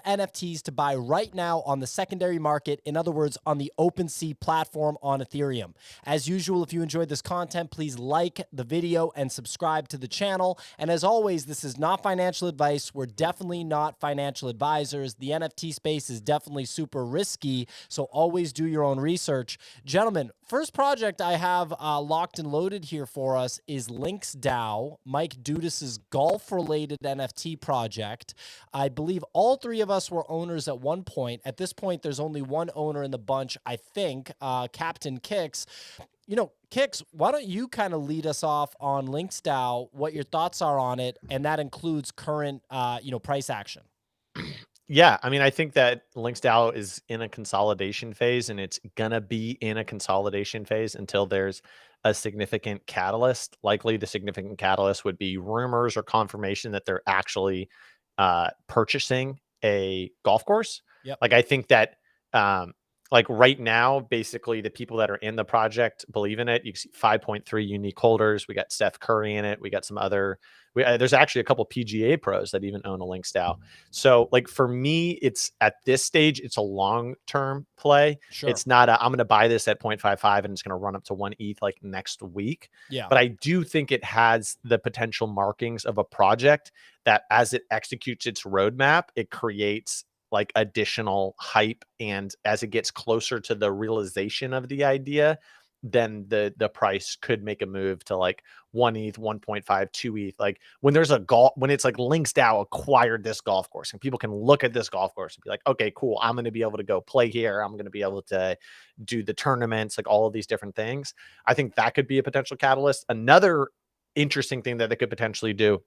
NFTs to buy right now on the secondary market. In other words, on the OpenSea platform on Ethereum. As usual, if you enjoyed this content, please like the video and subscribe to the channel. And as always, this is not financial advice. We're definitely not financial advisors. The NFT space is definitely super risky, so always do your own research. Gentlemen, first project I have locked and loaded here for us is LinksDAO, Mike Dudas's golf-related NFT project. I believe all three of us were owners at one point. At this point, there's only one owner in the bunch, I think, Captain Kix. You know, Kix, why don't you kind of lead us off on LinksDAO, what your thoughts are on it, and that includes current, price action. Yeah, I mean, I think that LinksDAO is in a consolidation phase, and it's gonna be in a consolidation phase until there's a significant catalyst. Likely, the significant catalyst would be rumors or confirmation that they're actually purchasing a golf course. Yep. Like, I think that like right now, basically the people that are in the project believe in it. You can see 5.3 unique holders. We got Steph Curry in it. We got some other, there's actually a couple PGA pros that even own a LinksDAO. So like for me, it's at this stage, it's a long-term play. Sure. It's not I'm going to buy this at 0.55 and it's going to run up to 1 ETH like next week. Yeah. But I do think it has the potential markings of a project that as it executes its roadmap, it creates like additional hype, and as it gets closer to the realization of the idea, then the price could make a move to like 1 ETH, 1.5, 2 ETH. Like when there's when it's like LinksDAO acquired this golf course and people can look at this golf course and be like, okay, cool, I'm going to be able to go play here. I'm going to be able to do the tournaments, like all of these different things. I think that could be a potential catalyst. Another interesting thing that they could potentially do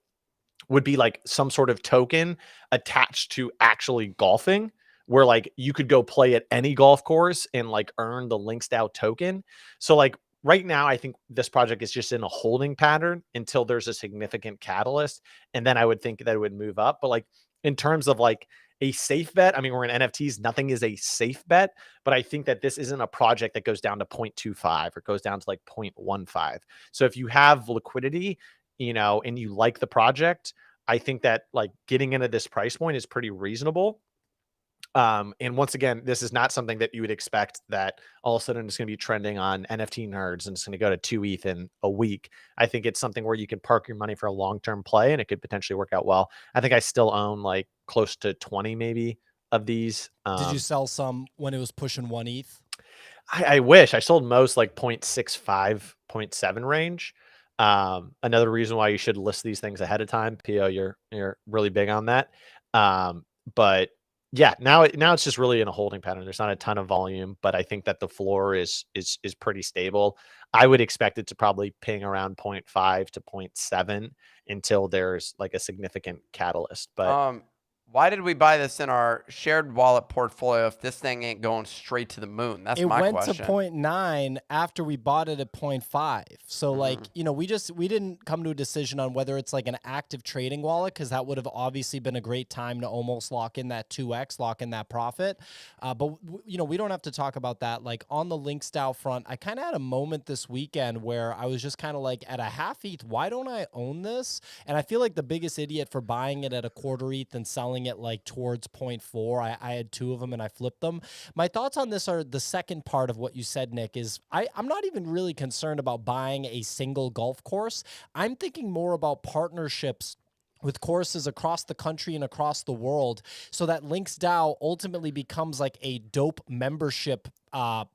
would be like some sort of token attached to actually golfing, where like you could go play at any golf course and like earn the LinksDAO token. So like right now, I think this project is just in a holding pattern until there's a significant catalyst. And then I would think that it would move up. But like in terms of like a safe bet, I mean, we're in NFTs, nothing is a safe bet, but I think that this isn't a project that goes down to 0.25 or goes down to like 0.15. So if you have liquidity, and you like the project, I think that like getting into this price point is pretty reasonable. And once again, this is not something that you would expect that all of a sudden it's going to be trending on NFT Nerds and it's going to go to 2 ETH in a week. I think it's something where you can park your money for a long-term play and it could potentially work out well. I think I still own like close to 20 maybe of these. Did you sell some when it was pushing 1 ETH? I wish. I sold most like 0.65, 0.7 range. Another reason why you should list these things ahead of time. PO, you're really big on that. But yeah, now it's just really in a holding pattern. There's not a ton of volume, but I think that the floor is pretty stable. I would expect it to probably ping around 0.5 to 0.7 until there's like a significant catalyst. But why did we buy this in our shared wallet portfolio if this thing ain't going straight to the moon? That's my question. It went to 0.9 after we bought it at 0.5. So like, we didn't come to a decision on whether it's like an active trading wallet, because that would have obviously been a great time to almost lock in that 2x, lock in that profit. But we don't have to talk about that. Like on the LinksDAO front, I kind of had a moment this weekend where I was just kind of like at a half ETH, why don't I own this? And I feel like the biggest idiot for buying it at a quarter ETH and selling it like towards 0.4. I had two of them and I flipped them. My thoughts on this are the second part of what you said, Nick, is I'm not even really concerned about buying a single golf course. I'm thinking more about partnerships with courses across the country and across the world, so that LinksDAO ultimately becomes like a dope membership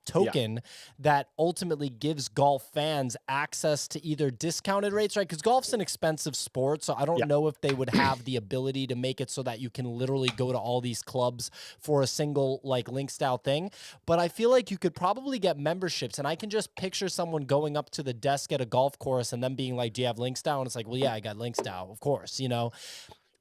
token that ultimately gives golf fans access to either discounted rates, right? Because golf's an expensive sport, so I don't know if they would have the ability to make it so that you can literally go to all these clubs for a single like LinksDAO thing. But I feel like you could probably get memberships, and I can just picture someone going up to the desk at a golf course and then being like, "Do you have LinksDAO?" And it's like, "Well, yeah, I got LinksDAO, of course."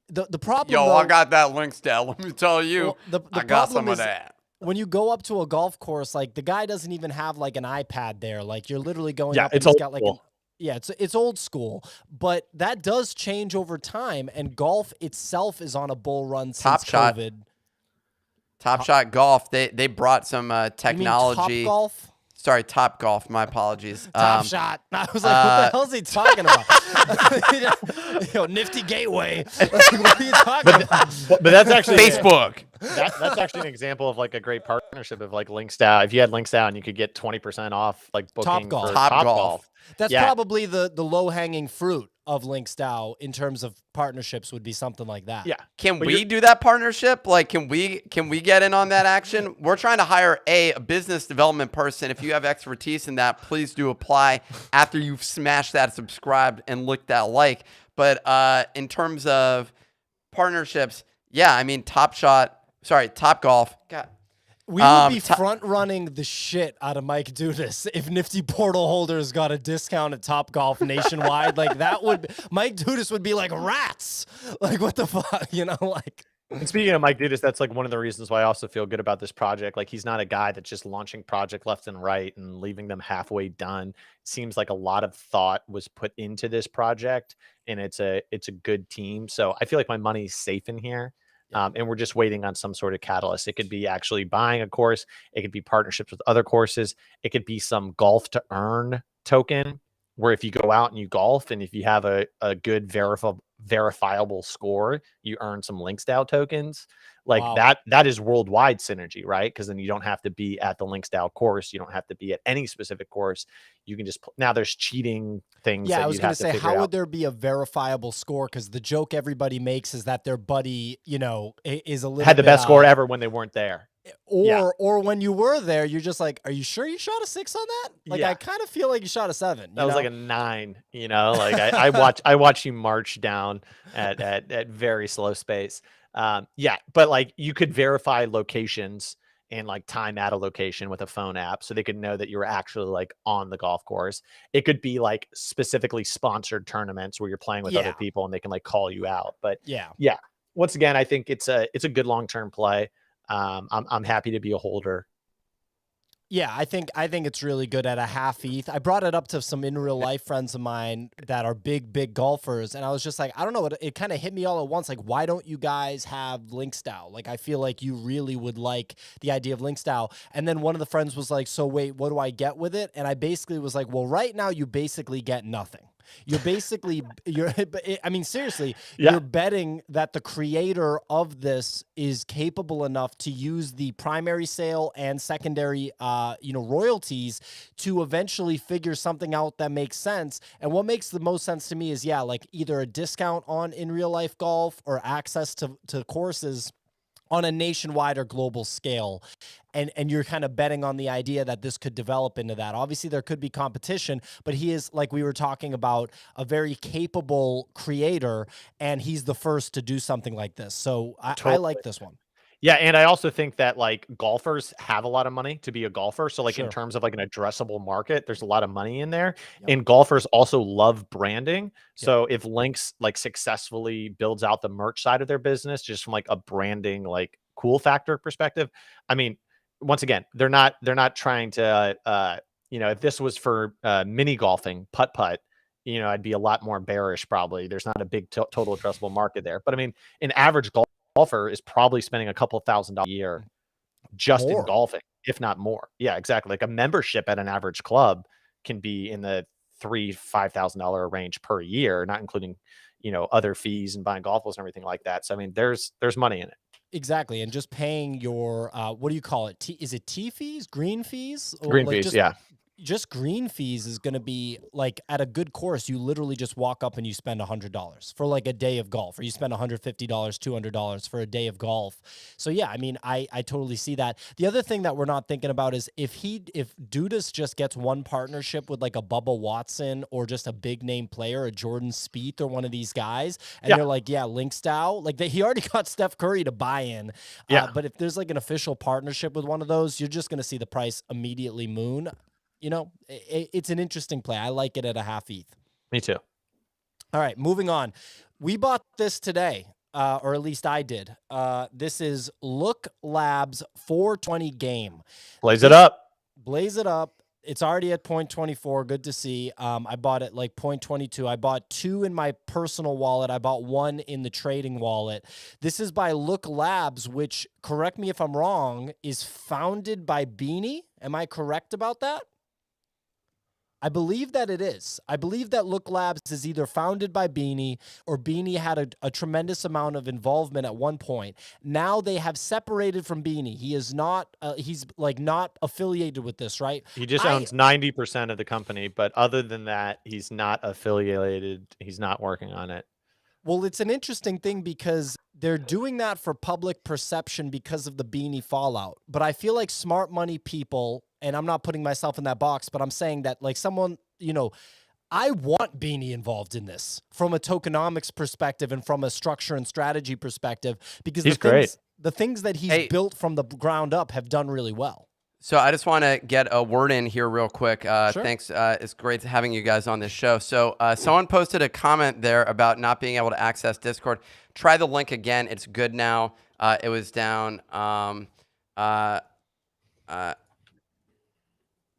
The problem. Yo, though, I got that LinksDAO. Let me tell you, well, I got some of that. When you go up to a golf course, like the guy doesn't even have like an iPad there. Like you're literally going up and he's got like it's old school, but that does change over time, and golf itself is on a bull run since COVID. Top Shot Golf, they brought some technology. You mean Top Golf? Sorry, Top Golf. My apologies. Top Shot. I was like, what the hell is he talking about? Nifty Gateway. Like, what are you talking about? But that's actually Facebook. That's actually an example of like a great partnership of like LinksDAO. If you had LinksDAO and you could get 20% off like booking Topgolf. for Topgolf. Topgolf. That's Yeah. probably the low hanging fruit of LinksDAO in terms of partnerships would be something like that. Yeah. Can But we do that partnership? Like, can we get in on that action? We're trying to hire a business development person. If you have expertise in that, please do apply after you've smashed that subscribe and licked that like. But in terms of partnerships, yeah, I mean, Top Golf. God. We would be front running the shit out of Mike Dudas if Nifty Portal holders got a discount at Topgolf nationwide. Like that would Mike Dudas would be like rats. Like what the fuck, like. And speaking of Mike Dudas, that's like one of the reasons why I also feel good about this project. Like he's not a guy that's just launching project left and right and leaving them halfway done. It seems like a lot of thought was put into this project, and it's a good team. So I feel like my money's safe in here. And we're just waiting on some sort of catalyst. It could be actually buying a course. It could be partnerships with other courses. It could be some golf to earn token where if you go out and you golf and if you have a good verifiable score, you earn some LinksDAO tokens. Like that is worldwide synergy, right? Because then you don't have to be at the LinksDAO course. You don't have to be at any specific course. You can just now there's cheating things. Yeah, that I was going to say, how would there be a verifiable score? Because the joke everybody makes is that their buddy, is a little had the bit, best score ever when they weren't there. Or when you were there, you're just like, are you sure you shot a 6 on that? Like, Yeah. I kind of feel like you shot a 7. That was like a 9, like I watch you march down at very slow space. But like you could verify locations and like time at a location with a phone app so they could know that you were actually like on the golf course. It could be like specifically sponsored tournaments where you're playing with other people and they can like call you out. But yeah, once again, I think it's a good long-term play. I'm happy to be a holder. Yeah, I think it's really good at a half ETH. I brought it up to some in real life friends of mine that are big golfers, and I was just like, I don't know, it kind of hit me all at once. Like, why don't you guys have LinksDAO? Like, I feel like you really would like the idea of LinksDAO. And then one of the friends was like, so wait, what do I get with it? And I basically was like, well, right now you basically get nothing. You're basically, I mean, seriously, you're betting that the creator of this is capable enough to use the primary sale and secondary, royalties to eventually figure something out that makes sense. And what makes the most sense to me is, like either a discount on in real life golf or access to courses on a nationwide or global scale. And you're kind of betting on the idea that this could develop into that. Obviously, there could be competition, but he is, like we were talking about, a very capable creator, and he's the first to do something like this. So I like this one. Yeah, and I also think that like golfers have a lot of money to be a golfer. So like in terms of like an addressable market, there's a lot of money in there. And golfers also love branding. So if Links like successfully builds out the merch side of their business, just from like a branding like cool factor perspective, I mean, once again, they're not trying to if this was for mini golfing, putt, I'd be a lot more bearish probably. There's not a big total addressable market there. But I mean, an average golfer is probably spending a couple $1,000s a year just in golfing, if not more. Yeah, exactly. Like a membership at an average club can be in the $3,000-$5,000 range per year, not including, other fees and buying golf balls and everything like that. So I mean, there's money in it. Exactly. And just paying your, what do you call it? Is it T fees, green fees? Or green like fees, just green fees is going to be like at a good course, you literally just walk up and you spend $100 for like a day of golf, or you spend $150, $200 for a day of golf. So yeah, I mean, I totally see that. The other thing that we're not thinking about is if Dudas just gets one partnership with like a Bubba Watson or just a big name player, a Jordan Spieth or one of these guys, and they're like, LinksDAO, like he already got Steph Curry to buy in. But if there's like an official partnership with one of those, you're just going to see the price immediately moon. It's an interesting play. I like it at a half ETH. Me too. All right, moving on. We bought this today, or at least I did. This is Look Labs 420 game. Blaze it up. Blaze it up. It's already at 0.24. Good to see. I bought it like 0.22. I bought 2 in my personal wallet. I bought 1 in the trading wallet. This is by Look Labs, which, correct me if I'm wrong, is founded by Beanie. Am I correct about that? I believe that it is. I believe that Look Labs is either founded by Beanie or Beanie had a tremendous amount of involvement at one point. Now they have separated from Beanie. He is not, he's like not affiliated with this, right? He just owns 90% of the company, but other than that, he's not affiliated. He's not working on it. Well, it's an interesting thing because they're doing that for public perception because of the Beanie fallout. But I feel like smart money people, and I'm not putting myself in that box, but I'm saying that like someone, you know, I want Beanie involved in this from a tokenomics perspective and from a structure and strategy perspective because the things that he's built from the ground up have done really well. So I just want to get a word in here real quick. Sure. Thanks. It's great having you guys on this show. So someone posted a comment there about not being able to access Discord. Try the link again. It's good now. It was down.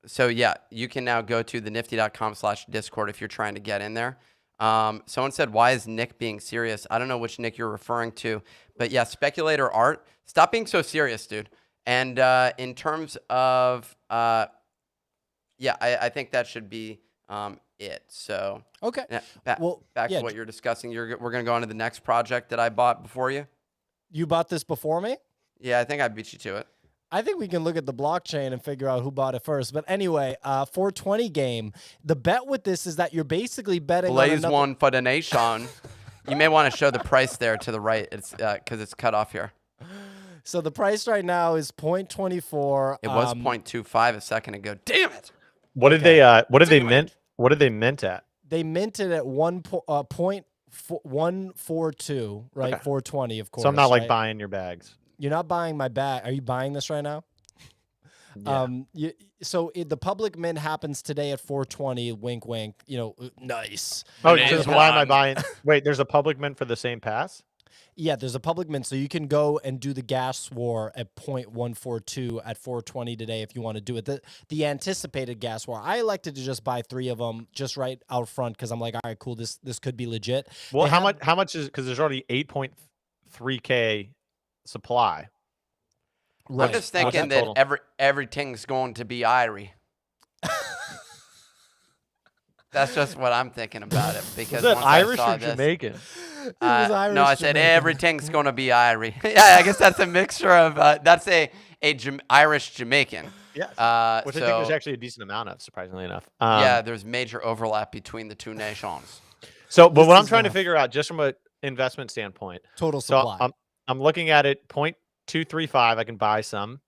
So yeah, you can now go to thenifty.com/Discord if you're trying to get in there. Someone said, why is Nick being serious? I don't know which Nick you're referring to, but yeah, speculator art. Stop being so serious, dude. And in terms of, I think that should be it. So okay, back to what you're discussing. We're gonna go on to the next project that I bought before you. You bought this before me? Yeah, I think I beat you to it. I think we can look at the blockchain and figure out who bought it first. But anyway, 420 game. The bet with this is that you're basically betting Blaze on one for the nation. You may want to show the price there to the right. It's because it's cut off here. So the price right now is 0.24. It was 0.25 a second ago. Damn it! What did they mint? What did they mint at? They minted at 1.142, right? Okay. 420, of course. So I'm not like buying your bags. You're not buying my bag. Are you buying this right now? Yeah. The public mint happens today at 420. Wink, wink. You know, nice. Oh, so why am I buying? Wait, there's a public mint for the same pass? Yeah, there's a public mint, so you can go and do the gas war at 0.142 at 420 today if you want to do it. The anticipated gas war. I elected to just buy 3 of them just right out front because I'm like, all right, cool, this could be legit. Well, how much is, because there's already 8.3K supply. Right. I'm just thinking that everything's going to be Irie. That's just what I'm thinking about it because once Irish I saw or Jamaican? No, I said everything's going to be Irie. Yeah, I guess that's a mixture of that's a Irish Jamaican. Yeah, which I think there's actually a decent amount of, surprisingly enough. Yeah, there's major overlap between the two nations. So, but what I'm trying to figure out, just from an investment standpoint, total supply. So I'm looking at it 0.235. I can buy some.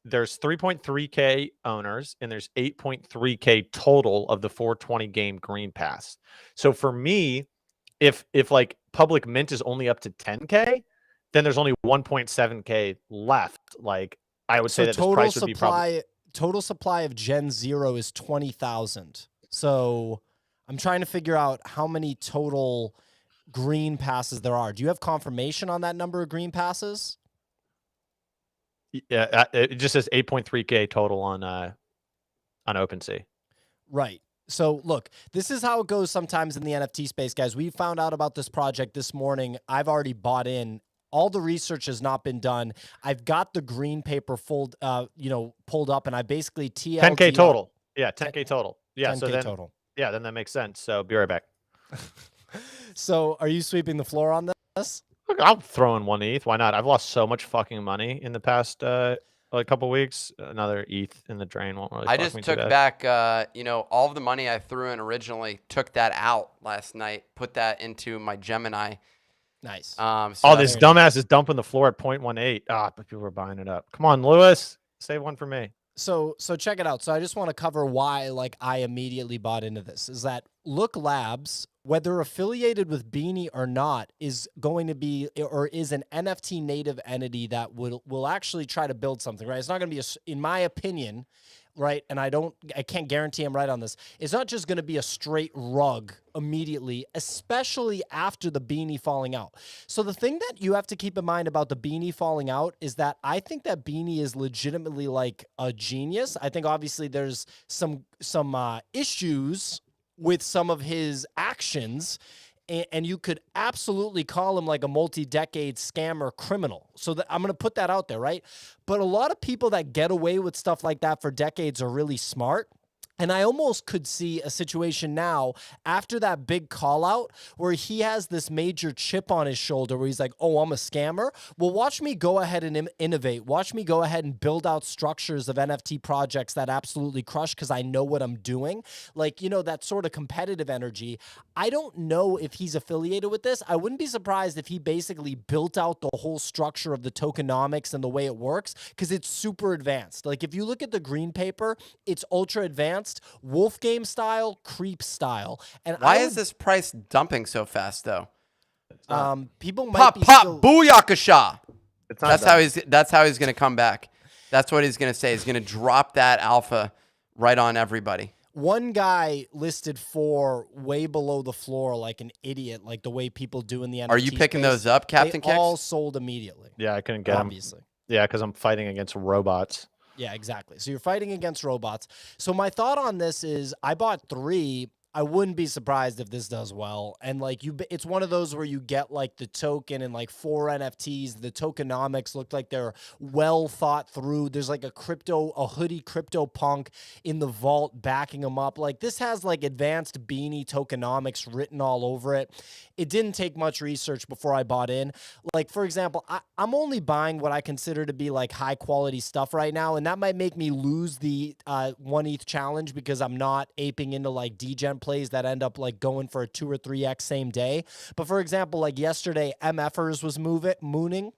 There's 3.3K owners and there's 8.3K total of the 420 game green pass. So for me, if like public mint is only up to 10K, then there's only 1.7K left. Like I would say that this price would be probably total supply of Gen 0 is 20,000. So I'm trying to figure out how many total green passes there are. Do you have confirmation on that number of green passes? Yeah, it just says 8.3K total on OpenSea. Right. So look, this is how it goes sometimes in the NFT space, guys. We found out about this project this morning. I've already bought in. All the research has not been done. I've got the green paper pulled up, and I basically TLD 10K total. Yeah, 10K total. Yeah, 10K total. Yeah, then that makes sense. So be right back. So are you sweeping the floor on this? Look, I'll throw in 1 ETH. Why not? I've lost so much fucking money in the past couple weeks. Another ETH in the drain won't really. I just took back, all of the money I threw in originally. Took that out last night. Put that into my Gemini. Nice. This dumbass is dumping the floor at 0.18. But people are buying it up. Come on, Lewis, save one for me. So check it out. So I just want to cover why I immediately bought into this. Is that Look Labs, whether affiliated with Beanie or not, is going to be or is an NFT native entity that will actually try to build something, right? It's not going to be in my opinion, right? And I can't guarantee I'm right on this. It's not just going to be a straight rug immediately, especially after the Beanie falling out. So the thing that you have to keep in mind about the Beanie falling out is that I think that Beanie is legitimately like a genius. I think obviously there's some issues with some of his actions, and you could absolutely call him like a multi-decade scammer criminal. So I'm going to put that out there, right? But a lot of people that get away with stuff like that for decades are really smart. And I almost could see a situation now after that big call out where he has this major chip on his shoulder where he's like, oh, I'm a scammer. Well, watch me go ahead and innovate. Watch me go ahead and build out structures of NFT projects that absolutely crush because I know what I'm doing. Like, you know, that sort of competitive energy. I don't know if he's affiliated with this. I wouldn't be surprised if he basically built out the whole structure of the tokenomics and the way it works because it's super advanced. Like if you look at the green paper, it's ultra advanced. Wolf game style, creep style. And why is this price dumping so fast though? People might Pop, be pop, still, booyakasha. It's not That's how he's going to come back. That's what he's going to say. He's going to drop that alpha right on everybody. One guy listed for way below the floor like an idiot, like the way people do in the NFT Are you picking space. those up, Captain They Kicks? all sold immediately. Yeah, I couldn't get them. Obviously. Yeah, because I'm fighting against robots. Yeah, exactly. So you're fighting against robots. So my thought on this is I bought 3. I wouldn't be surprised if this does well. And like it's one of those where you get like the token and like 4 NFTs. The tokenomics look like they're well thought through. There's like a hoodie crypto punk in the vault backing them up. Like this has like advanced beanie tokenomics written all over it. It didn't take much research before I bought in. Like, for example, I'm only buying what I consider to be like high quality stuff right now. And that might make me lose the 1 ETH challenge because I'm not aping into like degen plays that end up like going for a 2 or 3x same day. But for example, like yesterday, Mfers was mooning.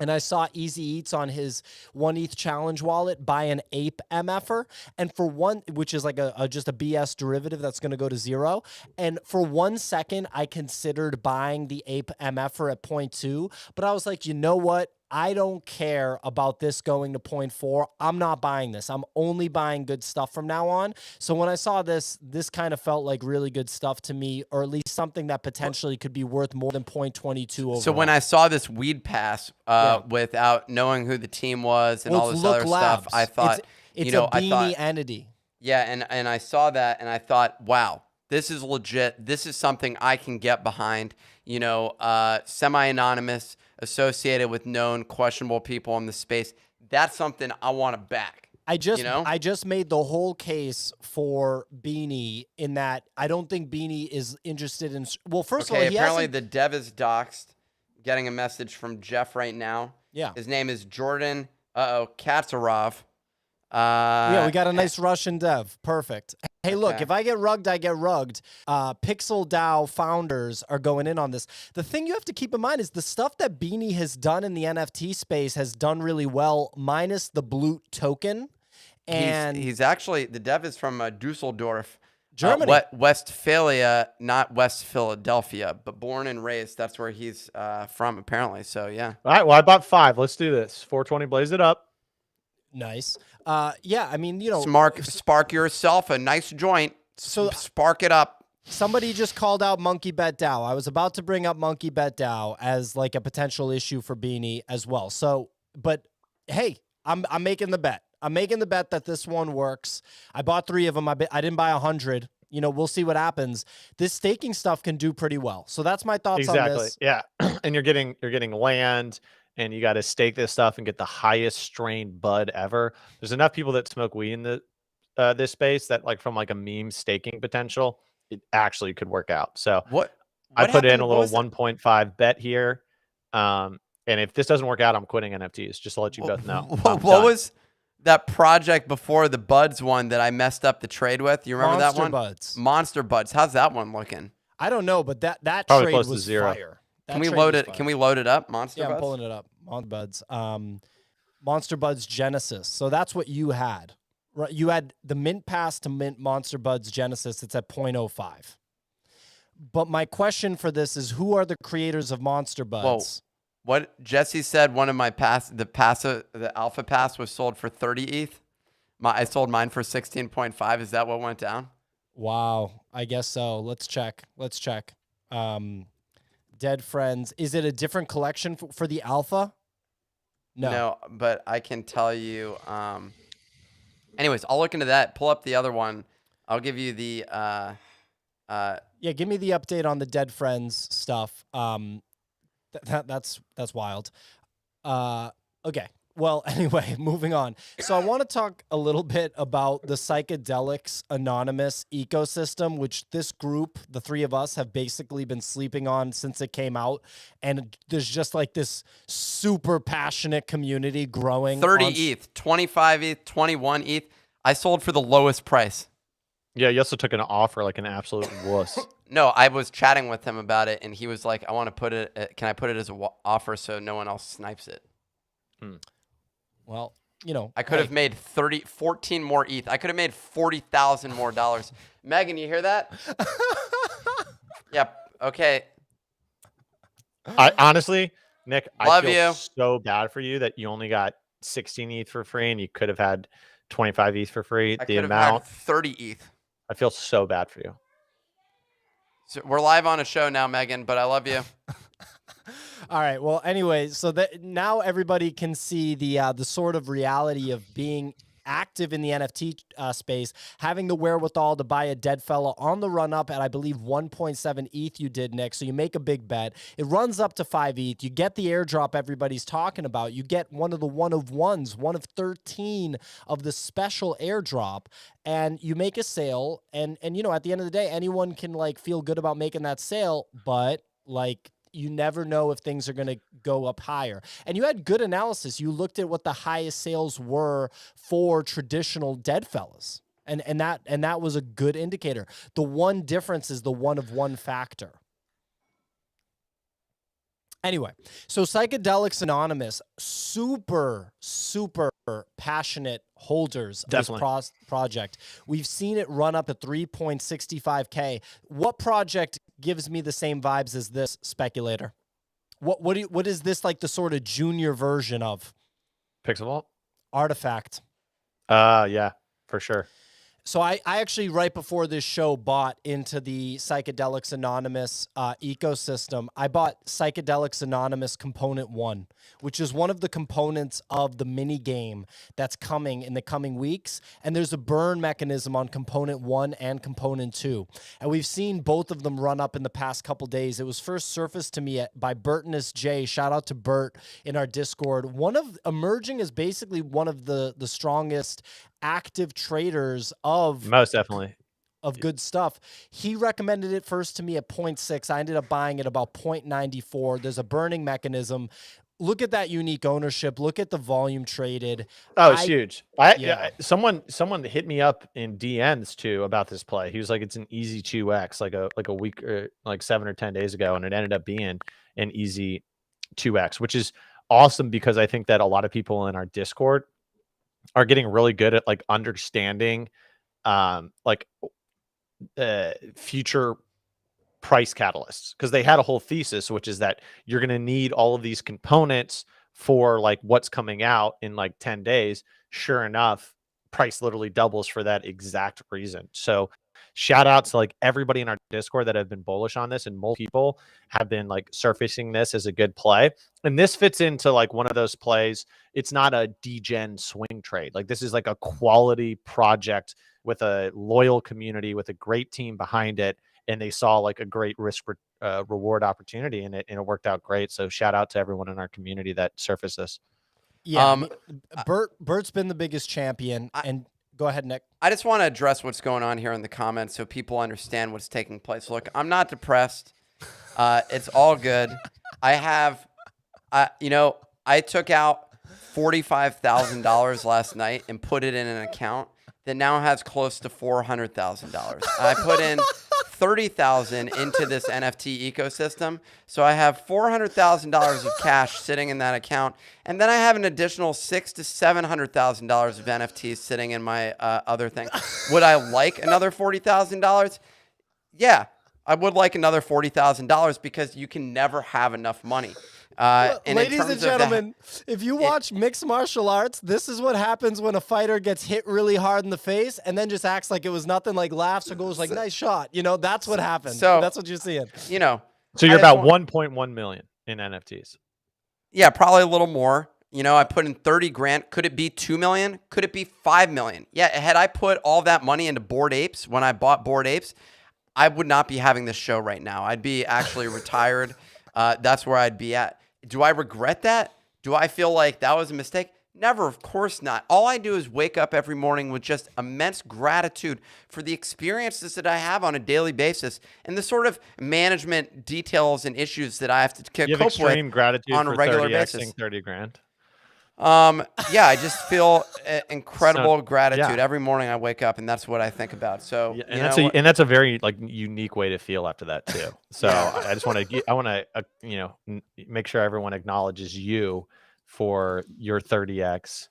And I saw Easy Eats on his 1 ETH challenge wallet buy an ape MFer. And for one, which is like just a BS derivative that's going to go to 0. And for 1 second, I considered buying the ape MFer at 0.2. But I was like, you know what? I don't care about this going to 0.4. I'm not buying this. I'm only buying good stuff from now on. So when I saw this kind of felt like really good stuff to me, or at least something that potentially could be worth more than 0.22 overall. So when I saw this weed pass without knowing who the team was and all this other stuff, I thought, it's a beanie entity. Yeah, and I saw that and I thought, wow, this is legit. This is something I can get behind. You know, semi-anonymous, associated with known questionable people in the space. That's something I want to back. I just made the whole case for Beanie in that I don't think Beanie is interested in. Well, first of all, apparently the dev is doxxed. Getting a message from Jeff right now. Yeah, his name is Jordan. Katsarov. Yeah, we got a nice Russian dev. Perfect. Hey, look, if I get rugged, I get rugged. Pixelmon founders are going in on this. The thing you have to keep in mind is the stuff that Beanie has done in the NFT space has done really well, minus the Blue token. And he's actually, the dev is from Dusseldorf, Germany. Westphalia, not West Philadelphia, but born and raised. That's where he's from, apparently. So, yeah. All right, well, I bought 5. Let's do this. 420, blaze it up. Nice. Yeah, I mean, you know, spark yourself a nice joint. So spark it up. Somebody just called out Monkey Bet DAO. I was about to bring up Monkey Bet DAO as like a potential issue for Beanie as well. So, but hey, I'm making the bet. I'm making the bet that this one works. I bought 3 of them. I didn't buy 100. You know, we'll see what happens. This staking stuff can do pretty well. So that's my thoughts on this. Yeah, and you're getting land. And you got to stake this stuff and get the highest strain bud ever. There's enough people that smoke weed in this space that, like, from like a meme staking potential, it actually could work out. So what I put in a little 1.5 bet here. And if this doesn't work out, I'm quitting NFTs. Just to let you both know. What was that project before the Buds one that I messed up the trade with? You remember that one? Monster Buds. How's that one looking? I don't know, but that probably trade close was to 0. fire. Can we load it? Can we load it up? Monster Buds? I'm pulling it up. Monster Buds. Monster Buds Genesis. So that's what you had. Right? You had the mint pass to mint Monster Buds Genesis. It's at 0.05. But my question for this is, who are the creators of Monster Buds? Whoa. What Jesse said, one of my the alpha pass was sold for 30 ETH. I sold mine for 16.5. Is that what went down? Wow. I guess so. Let's check. Dead Friends. Is it a different collection for the alpha? No, but I can tell you. Anyways, I'll look into that. Pull up the other one. I'll give you the. Yeah, give me the update on the Dead Friends stuff. That's wild. Okay. Well, anyway, moving on. So I want to talk a little bit about the Psychedelics Anonymous ecosystem, which this group, the three of us, have basically been sleeping on since it came out. And there's just like this super passionate community growing. 30 ETH, 25 ETH, 21 ETH. I sold for the lowest price. Yeah, you also took an offer like an absolute wuss. No, I was chatting with him about it, and he was like, I want to put it, can I put it as an offer so no one else snipes it? Well, you know, I could have made 14 more ETH. I could have made $40,000 more dollars. Megan, you hear that? Yep. Okay. I honestly, Nick, Love I feel you. so bad for you that you only got 16 ETH for free and you could have had 25 ETH for free. I The could have amount, had 30 ETH. I feel so bad for you. So we're live on a show now, Megan, but I love you. All right. Well, anyway, so that now everybody can see the sort of reality of being active in the NFT space, having the wherewithal to buy a Deadfellaz on the run up at, I believe, 1.7 ETH you did, Nick. So you make a big bet. It runs up to 5 ETH. You get the airdrop everybody's talking about. You get one of the one of 13 of the special airdrop, and you make a sale. And you know, at the end of the day, anyone can like feel good about making that sale, but like, you never know if things are going to go up higher. And you had good analysis. You looked at what the highest sales were for traditional Deadfellaz. And that was a good indicator. The one difference is the one of one factor. Anyway, so Psychedelics Anonymous, super passionate holders of this project. We've seen it run up at 3.65K. What project gives me the same vibes as this, speculator? What is this like the sort of junior version of? Pixelmon? Artifact. Yeah, for sure. So I actually, right before this show, bought into the Psychedelics Anonymous ecosystem. I bought Psychedelics Anonymous Component 1, which is one of the components of the mini game that's coming in the coming weeks. And there's a burn mechanism on Component 1 and Component 2. And we've seen both of them run up in the past couple days. It was first surfaced to me by Burtonus J. Shout out to Bert in our Discord. Emerging as basically one of the strongest active traders of most definitely of good stuff. He recommended it first to me at 0.6. I ended up buying it about 0.94. There's a burning mechanism. Look at that unique ownership. Look at the volume traded. Oh, it's huge. Someone hit me up in DMs too about this play. He was like, it's an easy 2x, like a week or like 7 or 10 days ago, and it ended up being an easy 2x, which is awesome because I think that a lot of people in our Discord are getting really good at like understanding future price catalysts, because they had a whole thesis, which is that you're going to need all of these components for like what's coming out in like 10 days. Sure enough, price literally doubles for that exact reason. So shout out to like everybody in our Discord that have been bullish on this, and multiple people have been like surfacing this as a good play. And this fits into like one of those plays. It's not a degen swing trade. Like this is like a quality project with a loyal community, with a great team behind it. And they saw like a great risk reward opportunity in it, and it worked out great. So shout out to everyone in our community that surfaced this. Yeah, Bert's been the biggest champion. And go ahead, Nick. I just want to address what's going on here in the comments so people understand what's taking place. Look, I'm not depressed. It's all good. I took out $45,000 last night and put it in an account that now has close to $400,000. I put in $30,000 into this NFT ecosystem, so I have $400,000 of cash sitting in that account, and then I have an additional $600,000 to $700,000 of NFTs sitting in my other thing. Would I like another $40,000? Yeah, I would like another $40,000 because you can never have enough money. Ladies and gentlemen, if you watch mixed martial arts, this is what happens when a fighter gets hit really hard in the face and then just acts like it was nothing, like laughs or goes like, nice shot. You know, that's what happens. So that's what you're seeing. You know, so you're about 1.1 million in NFTs. Yeah, probably a little more. You know, I put in 30 grand. Could it be 2 million? Could it be 5 million? Yeah. Had I put all that money into Bored Apes when I bought Bored Apes, I would not be having this show right now. I'd be actually retired. That's where I'd be at. Do I regret that? Do I feel like that was a mistake? Never, of course not. All I do is wake up every morning with just immense gratitude for the experiences that I have on a daily basis and the sort of management details and issues that I have to You have cope extreme with gratitude on a for regular 30xing basis. 30 grand. Yeah, I just feel incredible gratitude yeah. every morning I wake up, and that's what I think about. So, Yeah, you and that's a very like unique way to feel after that too. So I just want to make sure everyone acknowledges you for your 30x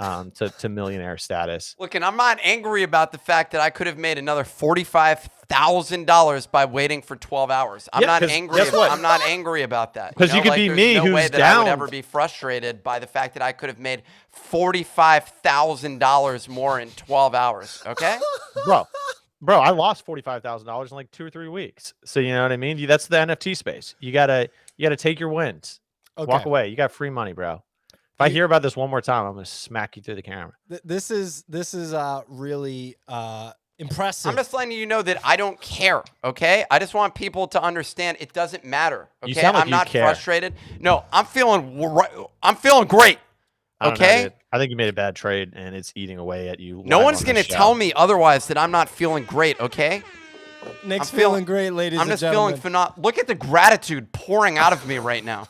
to millionaire status. Look, and I'm not angry about the fact that I could have made another $45,000 by waiting for 12 hours. I'm not angry. Guess what? I'm not angry about that. Because you could be me, there's no way who's that I would down. ever be frustrated by the fact that I could have made $45,000 more in 12 hours. Okay, bro, I lost $45,000 in like 2 or 3 weeks. So you know what I mean? That's the NFT space. You gotta take your wins. Okay. Walk away. You got free money, bro. If I hear about this one more time, I'm gonna smack you through the camera. This is really impressive. I'm just letting you know that I don't care. Okay, I just want people to understand it doesn't matter. Okay, You sound like I'm not care. frustrated. No, I'm feeling great. Okay, I think you made a bad trade, and it's eating away at you. No live one's on going this to show. tell me otherwise that I'm not feeling great, okay? Nick's I'm feeling- feeling great, ladies I'm and just gentlemen. feeling phenomenal. Look at the gratitude pouring out of me right now.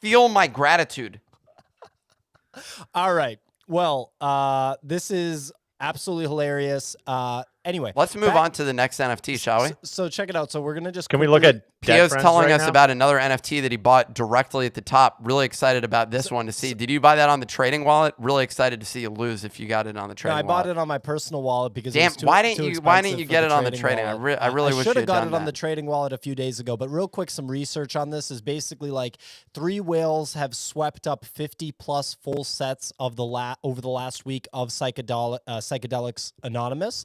Feel my gratitude. All right. Well, this is absolutely hilarious. Anyway, Let's move on to the next NFT, shall we? So check it out. So we're gonna just Can we look at Pio's Dead telling Friends us right now? about another NFT that he bought directly at the top. Really excited about this one to see. Did you buy that on the trading wallet? Really excited to see you lose if you got it on the No, trading I wallet. bought it on my personal wallet because Damn, it was too, why didn't too you expensive get for it on the trading trading? wallet. I really wish should you have had got done it on that. the trading wallet a few days ago. But real quick, some research on this is basically like 3 whales have swept up 50 plus full sets of over the last week of Psychedelics Anonymous.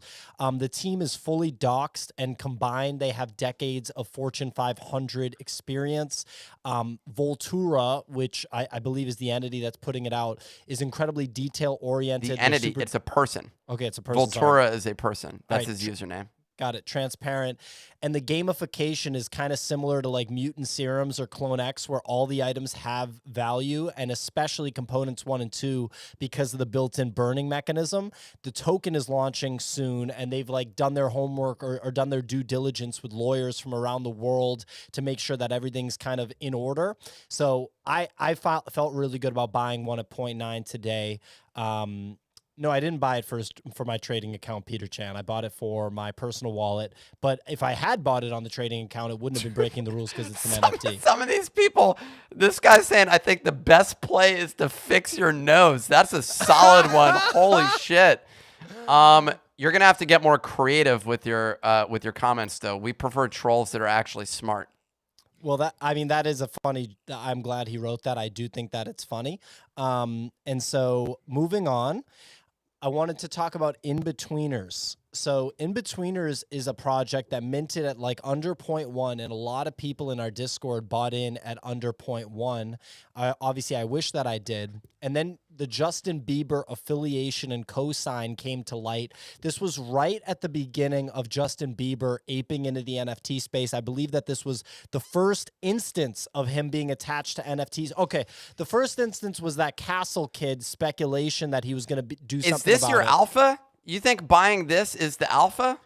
The team is fully doxed, and combined they have decades of Fortune 500 experience. Voltura, which I believe is the entity that's putting it out, is incredibly detail oriented. The entity, it's a person. Okay, it's a person. sorry. Voltura is a person. That's Right. his username. Got it. Transparent. And the gamification is kind of similar to like Mutant Serums or Clone X, where all the items have value, and especially components 1 and 2 because of the built-in burning mechanism. The token is launching soon, and they've like done their homework or done their due diligence with lawyers from around the world to make sure that everything's kind of in order. So I felt really good about buying one at 0.9 today. No, I didn't buy it for my trading account, Peter Chan. I bought it for my personal wallet. But if I had bought it on the trading account, it wouldn't have been breaking the rules because it's an NFT. Some of these people, this guy's saying, I think the best play is to fix your nose. That's a solid one. Holy shit. You're going to have to get more creative with your comments, though. We prefer trolls that are actually smart. Well, that is a funny. I'm glad he wrote that. I do think that it's funny. And so moving on, I wanted to talk about inBetweeners. So inBetweeners is a project that minted at like under 0.1, and a lot of people in our Discord bought in at under 0.1. Obviously, I wish that I did. And then the Justin Bieber affiliation and cosign came to light. This was right at the beginning of Justin Bieber aping into the NFT space. I believe that this was the first instance of him being attached to NFTs. Okay, the first instance was that Castle Kid speculation that he was going to do something about it. Is this your alpha? You think buying this is the alpha?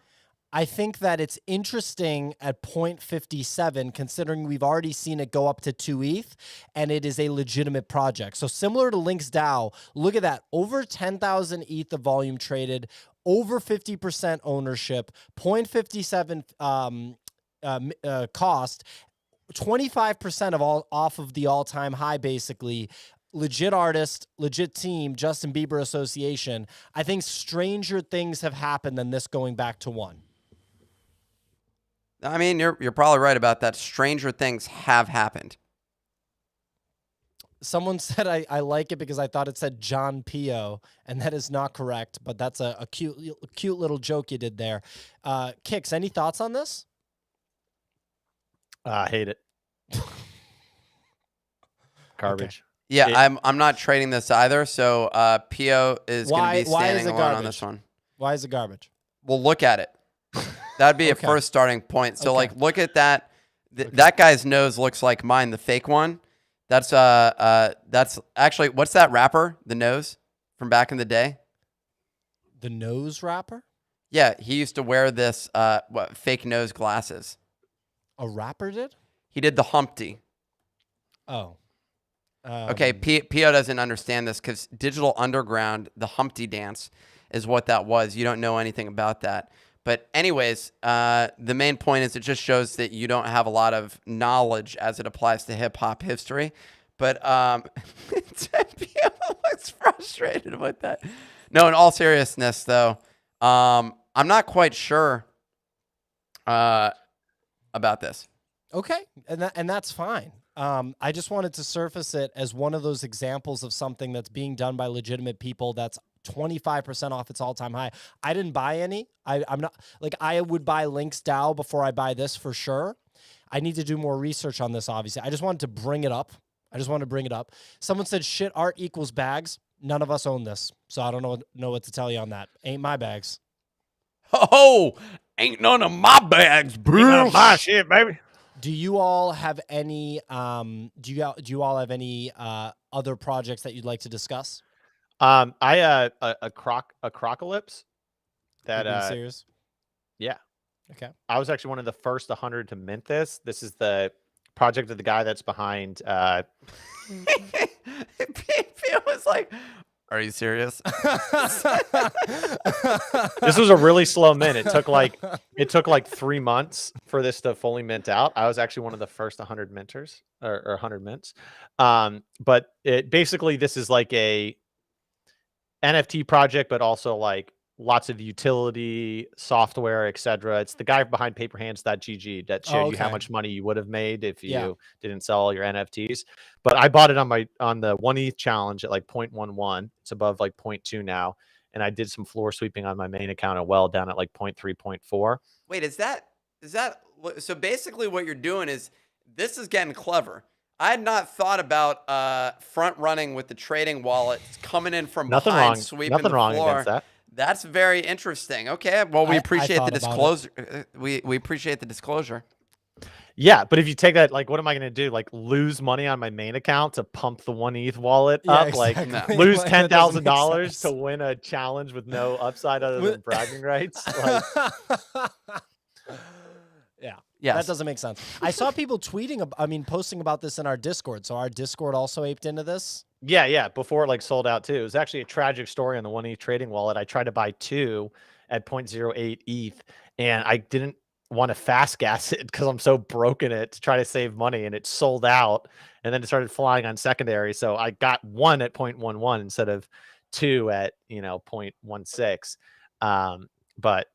I think that it's interesting at 0.57, considering we've already seen it go up to 2 ETH, and it is a legitimate project. So similar to LinksDAO, look at that. Over 10,000 ETH of volume traded, over 50% ownership, 0.57 cost, 25% of off of the all-time high, basically. Legit artist, legit team, Justin Bieber Association. I think stranger things have happened than this going back to 1. I mean, you're probably right about that. Stranger things have happened. Someone said I like it because I thought it said John Pio, and that is not correct, but that's a cute little joke you did there. Kix, any thoughts on this? I hate it. Garbage. Okay. Yeah, I'm not trading this either. So Pio is going to be standing alone on this one. Why is it garbage? Well, look at it. That'd be Okay. a first starting point. So Okay. like, look at that. That guy's nose looks like mine, the fake one. That's actually, what's that rapper? The Nose from back in the day. The Nose rapper? Yeah, he used to wear this fake nose glasses. A rapper did? He did the Humpty. Oh. Okay, Pio doesn't understand this because Digital Underground, the Humpty dance, is what that was. You don't know anything about that. But anyways, the main point is it just shows that you don't have a lot of knowledge as it applies to hip-hop history. But Pio looks frustrated with that. No, in all seriousness, though, I'm not quite sure about this. Okay, and that's fine. I just wanted to surface it as one of those examples of something that's being done by legitimate people that's 25% off its all-time high. I didn't buy any. I'm not like I would buy LinksDAO before I buy this for sure. I need to do more research on this, obviously. I just wanted to bring it up. Someone said shit art equals bags. None of us own this, so I don't know what to tell you on that. Ain't my bags. Oh, ain't none of my bags, bro. Ain't none of my shit, baby. Do you all have any do you all have any other projects that you'd like to discuss? I Acrocolypse. That being serious? Yeah. Okay. I was actually one of the first 100 to mint this. This is the project of the guy that's behind. Pio was like, "Are you serious?" This was a really slow mint. It took like 3 months for this to fully mint out. I was actually one of the first 100 minters or 100 mints. But it basically, this is like a NFT project, but also like lots of utility software, etc. It's the guy behind paperhands.gg that showed you how much money you would have made if you didn't sell all your NFTs. But I bought it on the 1 ETH challenge at like 0.11. It's above like 0.2 now. And I did some floor sweeping on my main account as well, down at like 0.3, 0.4. Wait, is that so basically what you're doing is this is getting clever. I had not thought about front running with the trading wallet coming in from behind, sweeping the floor. Nothing wrong against that. That's very interesting. Okay, well, we appreciate the disclosure. We appreciate the disclosure. Yeah, but if you take that, like, what am I going to do? Like, lose money on my main account to pump the 1 ETH wallet up? Exactly. Like, lose $10,000 to win a challenge with no upside other than bragging rights? Like, yeah, that doesn't make sense. I saw people posting about this in our Discord. So our Discord also aped into this. Yeah, before it like sold out too. It was actually a tragic story on the 1 ETH trading wallet. I tried to buy 2 at 0.08 ETH, and I didn't want to fast gas it because I'm so broke in it to try to save money, and it sold out, and then it started flying on secondary. So I got 1 at 0.11 instead of 2 at 0.16. But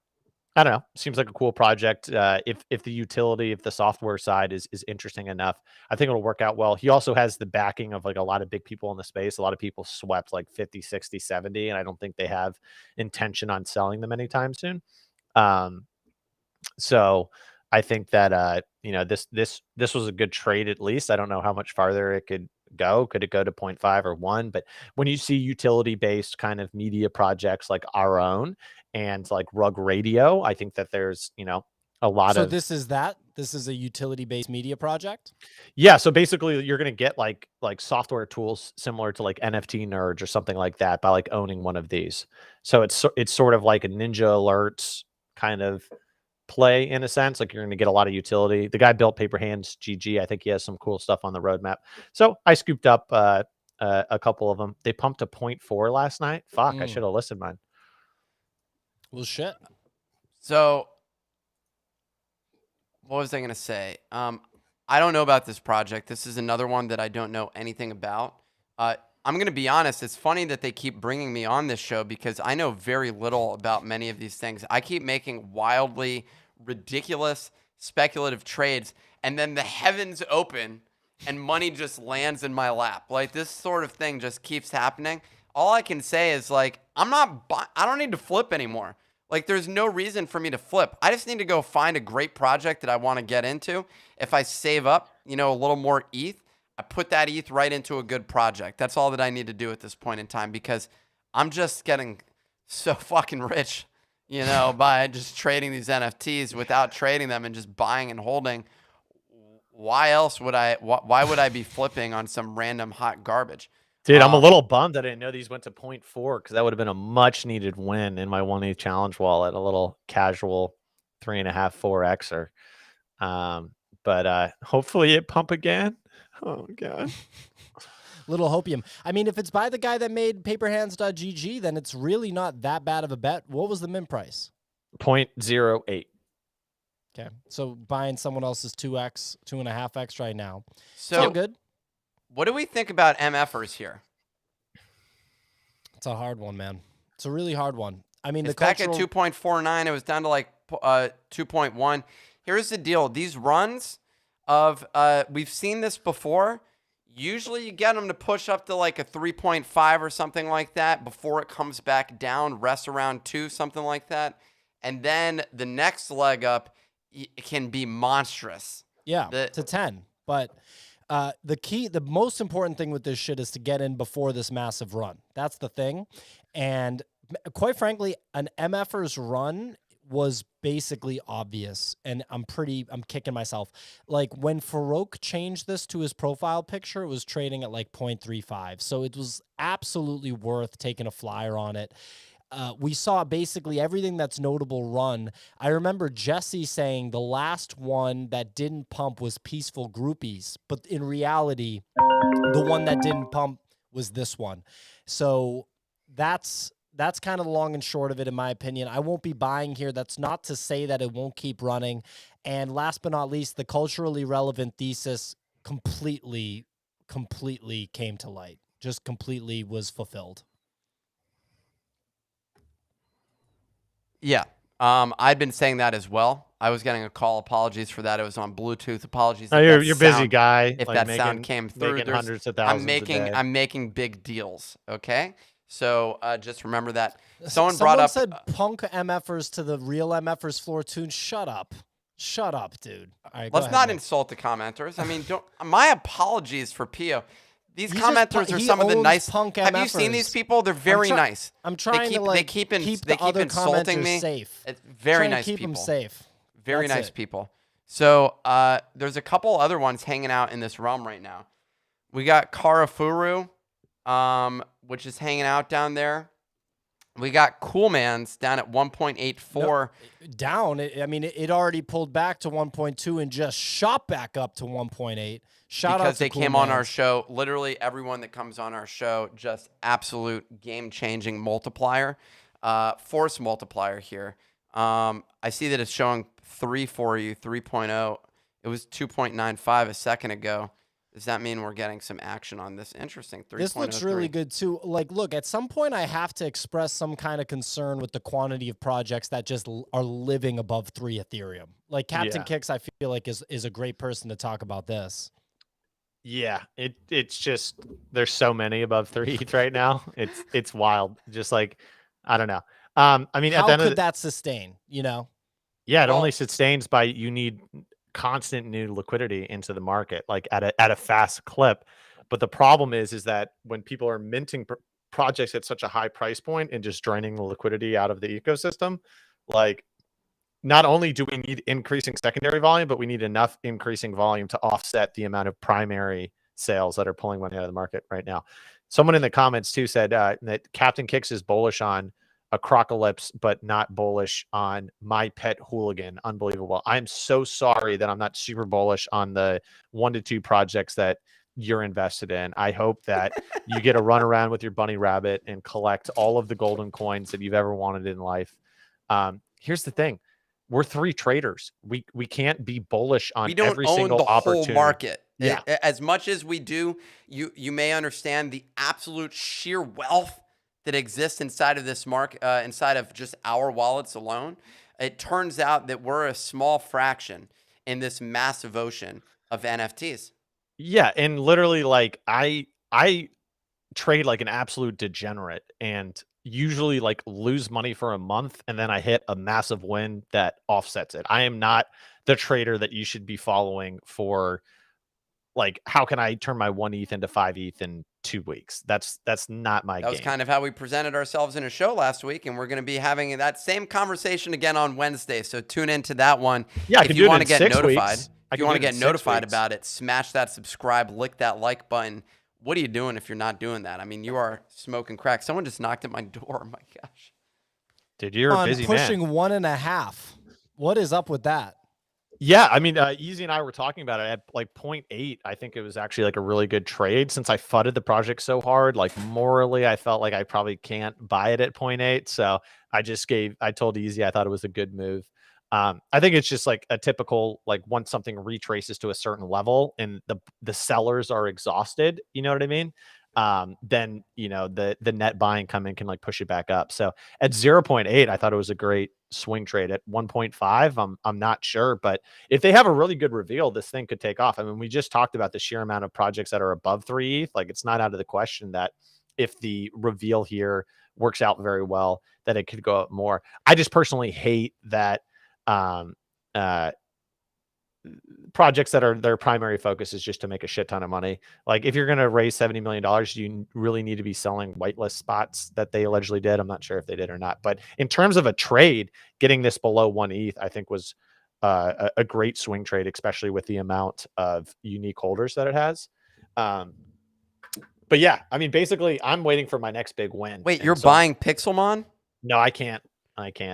I don't know. Seems like a cool project. If the utility, if the software side is interesting enough, I think it'll work out well. He also has the backing of like a lot of big people in the space. A lot of people swept like 50, 60, 70, and I don't think they have intention on selling them anytime soon. So I think that this was a good trade at least. I don't know how much farther it could go. Could it go to 0.5 or 1? But when you see utility-based kind of media projects like our own and like Rug Radio, I think that there's a lot of. So this is a utility-based media project. Yeah. So basically, you're gonna get like software tools similar to like NFT Nerds or something like that by like owning one of these. So it's sort of like a Ninja Alerts kind of play in a sense. Like you're going to get a lot of utility. The guy built Paper Hands GG. I think he has some cool stuff on the roadmap. So I scooped up a couple of them. They pumped to 0.4 last night. Fuck, I should have listened, man. Well, shit. So what was I going to say? I don't know about this project. This is another one that I don't know anything about. I'm going to be honest. It's funny that they keep bringing me on this show because I know very little about many of these things. I keep making wildly ridiculous speculative trades, and then the heavens open and money just lands in my lap. Like this sort of thing just keeps happening. All I can say is like, I don't need to flip anymore. Like there's no reason for me to flip. I just need to go find a great project that I want to get into. If I save up, a little more ETH, I put that ETH right into a good project. That's all that I need to do at this point in time because I'm just getting so fucking rich, by just trading these NFTs without trading them and just buying and holding why else would why would I be flipping on some random hot garbage? Dude, I'm a little bummed that I didn't know these went to 0.4 because that would have been a much needed win in my 1E challenge wallet, a little casual 3.5, 4Xer. But hopefully it pump again. Oh god. Little hopium. I mean, if it's by the guy that made paperhands.gg, then it's really not that bad of a bet. What was the min price? 0.08. Okay. So buying someone else's 2x, 2.5x right now. So it's all good. What do we think about MFers here? It's a hard one, man. It's a really hard one. I mean, it's back at 2.49. It was down to like 2.1. Here's the deal. These runs of, we've seen this before. Usually you get them to push up to like a 3.5 or something like that before it comes back down, rests around 2, something like that. And then the next leg up can be monstrous. Yeah, to 10. But the most important thing with this shit is to get in before this massive run. That's the thing. And quite frankly, an MFers run was basically obvious, and I'm kicking myself. Like when Farouk changed this to his profile picture, it was trading at like 0.35. So it was absolutely worth taking a flyer on it. We saw basically everything that's notable run. I remember Jesse saying the last one that didn't pump was Peaceful Groupies, but in reality, the one that didn't pump was this one. So that's kind of the long and short of it, in my opinion. I won't be buying here. That's not to say that it won't keep running. And last but not least, the culturally relevant thesis completely came to light. Just completely was fulfilled. Yeah. I'd been saying that as well. I was getting a call. Apologies for that. It was on Bluetooth. Apologies. Oh, you're a busy guy. If like that sound came through, hundreds of thousands I'm making big deals. Okay. So just remember that. Someone brought up said punk MFers to the real MFers floor tune. Shut up, dude. All right, let's not insult the commenters. I mean, my apologies for Pio. These commenters are some of the nice. Punk have MFers. You seen these people? They're very nice. I'm trying to they keep insulting me. Safe. It's very nice keep people. Them safe. Very nice people. So there's a couple other ones hanging out in this realm right now. We got Karafuru, which is hanging out down there. We got Coolmans down at 1.84. No, down. It already pulled back to 1.2 and just shot back up to 1.8. Because they came on our show. Literally everyone that comes on our show, just absolute game-changing multiplier, force multiplier here. I see that it's showing 3 for you, 3.0. It was 2.95 a second ago. Does that mean we're getting some action on this? Interesting. 3. This looks really good too. Like, look, at some point I have to express some kind of concern with the quantity of projects that just are living above 3 Ethereum. Like Captain Kicks, I feel like is a great person to talk about this. Yeah, it's just there's so many above 3 ETH right now. It's wild. Just like I don't know. I mean, how at the end could that sustain? You know? Yeah, it only sustains by you need constant new liquidity into the market, like at a fast clip. But the problem is that when people are minting projects at such a high price point and just draining the liquidity out of the ecosystem, like not only do we need increasing secondary volume, but we need enough increasing volume to offset the amount of primary sales that are pulling money out of the market right now. Someone in the comments too said that Captain Kicks is bullish on Acrocolypse, but not bullish on My Pet Hooligan. Unbelievable. I'm so sorry that I'm not super bullish on the 1 to 2 projects that you're invested in. I hope that you get a run around with your bunny rabbit and collect all of the golden coins that you've ever wanted in life. Here's the thing. We're 3 traders. We can't be bullish on every single opportunity. Whole market. Yeah. As much as we do, you may understand the absolute sheer wealth that exists inside of this market, inside of just our wallets alone. It turns out that we're a small fraction in this massive ocean of NFTs. Yeah, and literally, like I trade like an absolute degenerate, and usually like lose money for a month, and then I hit a massive win that offsets it. I am not the trader that you should be following for. Like, how can I turn my 1 ETH into 5 ETH in 2 weeks? That's not my game. That was kind of how we presented ourselves in a show last week, and we're going to be having that same conversation again on Wednesday. So tune into that one. Yeah, if you want to get notified. If you want to get notified about it, smash that subscribe, lick that like button. What are you doing if you're not doing that? I mean, you are smoking crack. Someone just knocked at my door. Oh my gosh. Dude, you're a busy pushing man. 1.5. What is up with that? Yeah, I mean, Easy and I were talking about it at like 0.8. I think it was actually like a really good trade since I fudded the project so hard. Like morally, I felt like I probably can't buy it at 0.8. So I told Easy I thought it was a good move. I think it's just like a typical, like once something retraces to a certain level and the sellers are exhausted, you know what I mean? Then, you know, the net buying come in can like push it back up. So at 0.8, I thought it was a great swing trade. At 1.5, I'm not sure, but if they have a really good reveal, this thing could take off. I mean, we just talked about the sheer amount of projects that are above 3 ETH. Like, it's not out of the question that if the reveal here works out very well, that it could go up more. I just personally hate that projects that are their primary focus is just to make a shit ton of money. Like, if you're going to raise $70 million, you really need to be selling whitelist spots that they allegedly did. I'm not sure if they did or not, but in terms of a trade, getting this below 1 ETH, I think was a great swing trade, especially with the amount of unique holders that it has. But yeah, I mean, basically I'm waiting for my next big win. Wait, you're buying Pixelmon? No, I can't.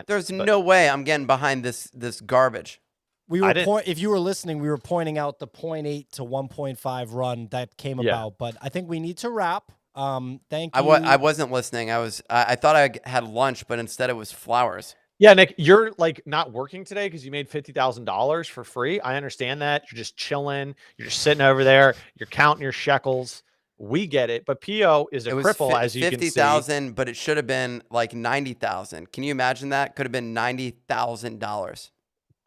There's no way I'm getting behind this garbage. We were if you were listening, we were pointing out the 0.8 to 1.5 run that came about, but I think we need to wrap. Thank you. I wasn't listening. I thought I had lunch, but instead it was flowers. Yeah, Nick, you're like not working today because you made $50,000 for free. I understand that. You're just chilling. You're just sitting over there. You're counting your shekels. We get it, but PO is a cripple, as you can see. 50,000, but it should have been like 90,000. Can you imagine that? Could have been $90,000.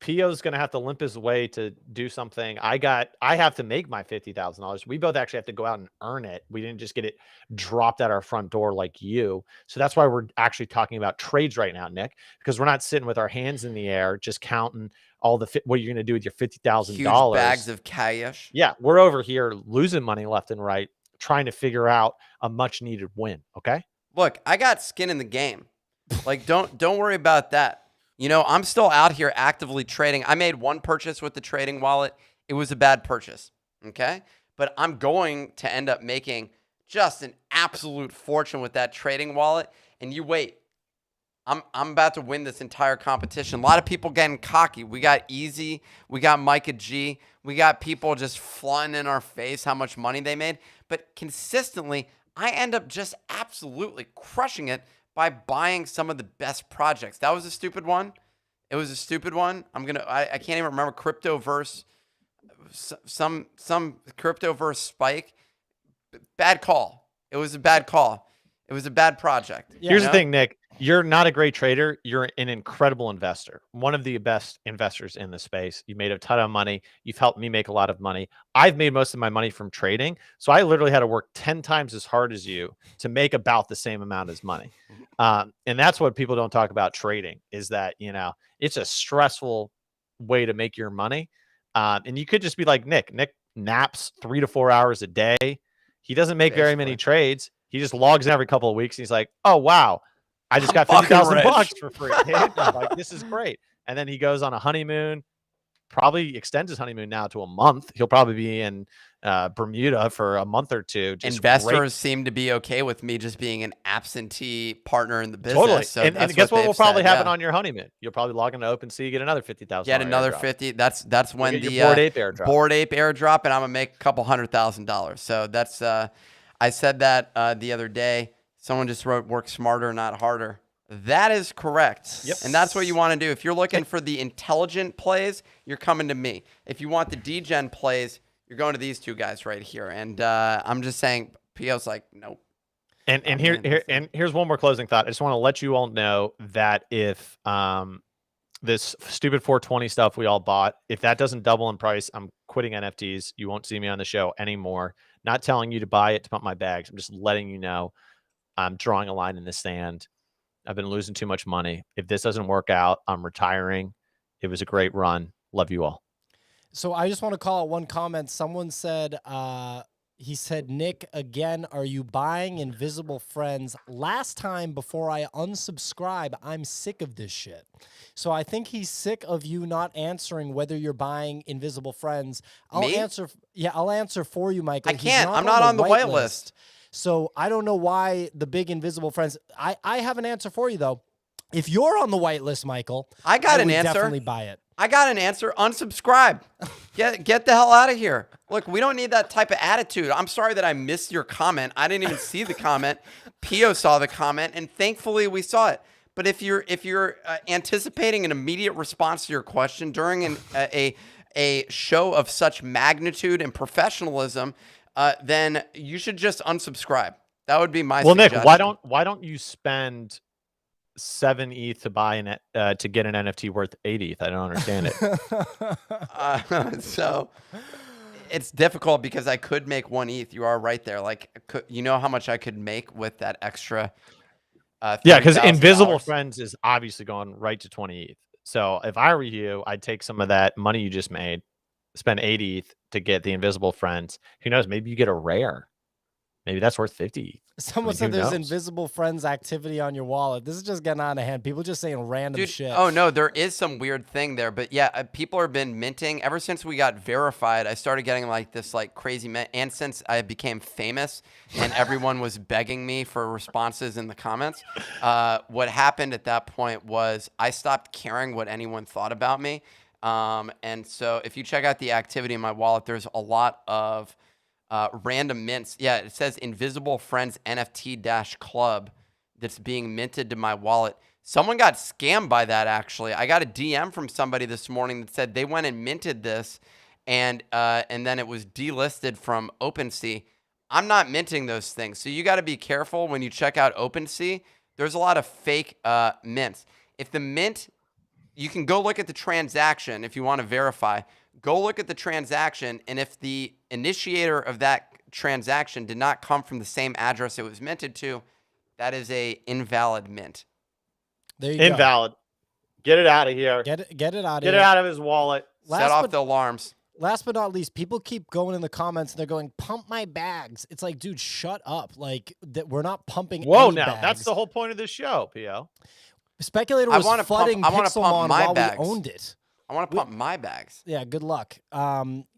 PO's going to have to limp his way to do something. I have to make my $50,000. We both actually have to go out and earn it. We didn't just get it dropped at our front door like you. So that's why we're actually talking about trades right now, Nick, because we're not sitting with our hands in the air, just counting all the what you're going to do with your $50,000. Huge bags of cash. Yeah, we're over here losing money left and right, trying to figure out a much needed win. Okay. Look, I got skin in the game. Like, don't worry about that. You know, I'm still out here actively trading. I made one purchase with the trading wallet. It was a bad purchase. Okay. But I'm going to end up making just an absolute fortune with that trading wallet. And you wait. I'm about to win this entire competition. A lot of people getting cocky. We got Easy. We got Micah G. We got people just flaunting in our face how much money they made. But consistently, I end up just absolutely crushing it by buying some of the best projects. That was a stupid one. It was a stupid one. I can't even remember Cryptoverse, some Cryptoverse spike. Bad call. It was a bad call. It was a bad project. Here's the thing, Nick. You're not a great trader. You're an incredible investor. One of the best investors in the space. You made a ton of money. You've helped me make a lot of money. I've made most of my money from trading. So I literally had to work 10 times as hard as you to make about the same amount as money. And that's what people don't talk about trading, is that, you know, it's a stressful way to make your money. And you could just be like Nick. Nick naps 3 to 4 hours a day. He doesn't make very many trades. He just logs in every couple of weeks. And he's like, oh, wow, I just got $50,000 for free. I'm like, this is great. And then he goes on a honeymoon, probably extends his honeymoon now to a month. He'll probably be in Bermuda for a month or two. Investors seem to be okay with me just being an absentee partner in the business. Totally. So and guess what will probably happen on your honeymoon? You'll probably log into OpenSea, get another $50,000. Get another airdrop. 50. That's when the Bored Ape airdrop, and I'm gonna make a couple $100,000. So that's I said that the other day. Someone just wrote, work smarter, not harder. That is correct. Yep. And that's what you want to do. If you're looking for the intelligent plays, you're coming to me. If you want the degen plays, you're going to these two guys right here. And I'm just saying, PO's like, nope. And here's one more closing thought. I just want to let you all know that if this stupid 420 stuff we all bought, if that doesn't double in price, I'm quitting NFTs. You won't see me on the show anymore. Not telling you to buy it to pump my bags. I'm just letting you know I'm drawing a line in the sand. I've been losing too much money. If this doesn't work out, I'm retiring. It was a great run. Love you all. So I just want to call out one comment. Someone said He said, Nick, again, are you buying Invisible Friends? Last time before I unsubscribe, I'm sick of this shit. So I think he's sick of you not answering whether you're buying Invisible Friends. Me? I'll answer for you, Michael. I can't. I'm not on the white list. So I don't know why the big Invisible Friends. I have an answer for you, though. If you're on the whitelist, Michael, I got an would answer. Definitely buy it. I got an answer. Unsubscribe. Get the hell out of here. Look, we don't need that type of attitude. I'm sorry that I missed your comment. I didn't even see the comment. Pio saw the comment, and thankfully we saw it. But if you're anticipating an immediate response to your question during a show of such magnitude and professionalism, then you should just unsubscribe. That would be my suggestion. Nick, why don't you spend 7 ETH to buy to get an NFT worth 8 ETH? I don't understand it. So it's difficult because I could make 1 ETH. You are right there. Like, you know how much I could make with that extra. Yeah, because Invisible Friends is obviously going right to 20 ETH. So if I were you, I'd take some of that money you just made, spend 8 ETH to get the Invisible Friends. Who knows? Maybe you get a rare. Maybe that's worth 50. Someone said there's Invisible Friends activity on your wallet. This is just getting out of hand. People just saying random shit. Oh, no, there is some weird thing there. But yeah, people have been minting. Ever since we got verified, I started getting like this like crazy mint. And since I became famous and everyone was begging me for responses in the comments, what happened at that point was I stopped caring what anyone thought about me. And so if you check out the activity in my wallet, there's a lot of random mints. Yeah, it says Invisible Friends NFT Club that's being minted to my wallet. Someone got scammed by that, actually. I got a DM from somebody this morning that said they went and minted this, and then it was delisted from OpenSea. I'm not minting those things, so you got to be careful when you check out OpenSea. There's a lot of fake mints. If the mint, you can go look at the transaction if you want to verify. Go look at the transaction, and if the initiator of that transaction did not come from the same address it was minted to, that is a invalid mint. There you Invalid. Go. Get it out of here. Get it out of here. Get it out of his wallet. Set off the alarms. Last but not least, people keep going in the comments and they're going, pump my bags. It's like, dude, shut up. Like, that we're not pumping any bags. That's the whole point of this show, Pio. Speculator was flooding Pixelmon while we owned it. I want to pump my bags. Yeah, good luck.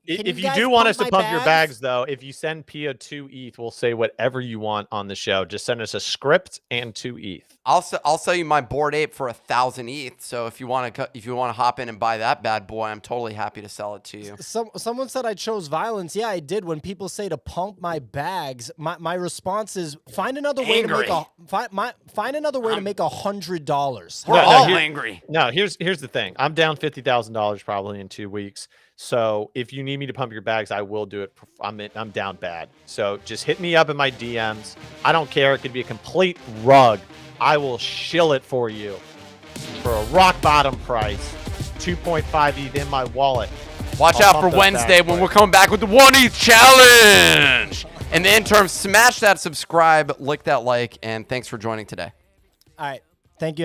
If you do want us to pump your bags, though, if you send Pio 2 ETH, we'll say whatever you want on the show. Just send us a script and 2 ETH. I'll sell you my Bored Ape for 1,000 ETH. So if you want to hop in and buy that bad boy, I'm totally happy to sell it to you. Someone said I chose violence. Yeah, I did. When people say to pump my bags, my response is find another way to make find another way to make $100. We're all angry. No, here's the thing. I'm down $50,000 probably in 2 weeks. So if you need me to pump your bags, I will do it. I'm down bad. So just hit me up in my DMs. I don't care. It could be a complete rug. I will shill it for you for a rock bottom price. 2.5 ETH in my wallet. Watch out for Wednesday when we're coming back with the 1 ETH challenge. In the interim, smash that subscribe, lick that like, and thanks for joining today. All right. Thank you, everyone.